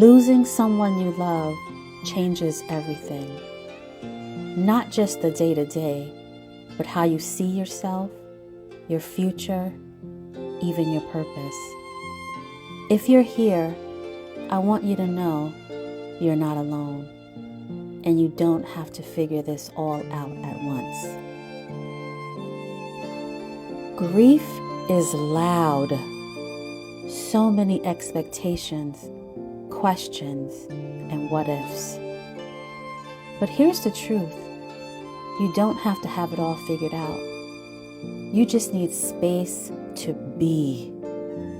Losing someone you love changes everything. Not just the day-to-day, but how you see yourself, your future, even your purpose. If you're here, I want you to know you're not alone, and you don't have to figure this all out at once. Grief is loud. So many expectations, questions, and what ifs. But here's the truth. You don't have to have it all figured out. You just need space to be,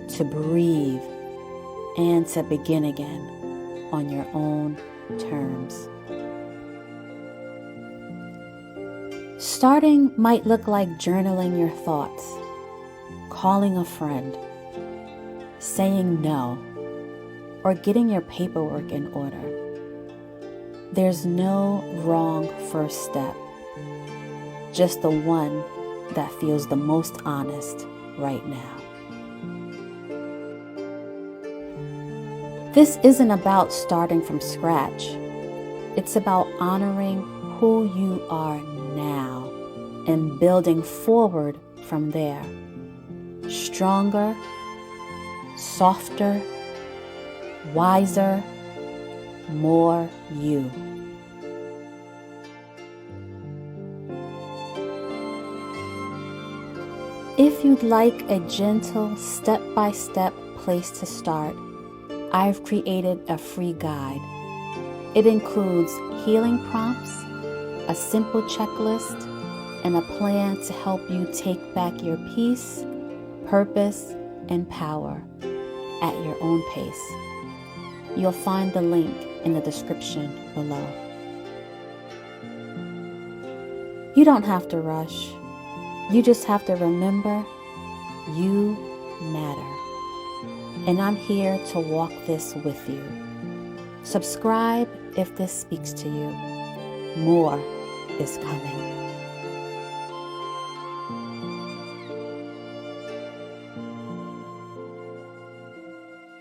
to breathe, and to begin again on your own terms. Starting might look like journaling your thoughts, calling a friend, saying no, or getting your paperwork in order. There's no wrong first step, just the one that feels the most honest right now. This isn't about starting from scratch. It's about honoring who you are now and building forward from there. Stronger, softer, wiser, more you. If you'd like a gentle step-by-step place to start, I've created a free guide. It includes healing prompts, a simple checklist, and a plan to help you take back your peace, purpose, and power at your own pace. You'll find the link in the description below. You don't have to rush. You just have to remember you matter. And I'm here to walk this with you. Subscribe if this speaks to you. More is coming.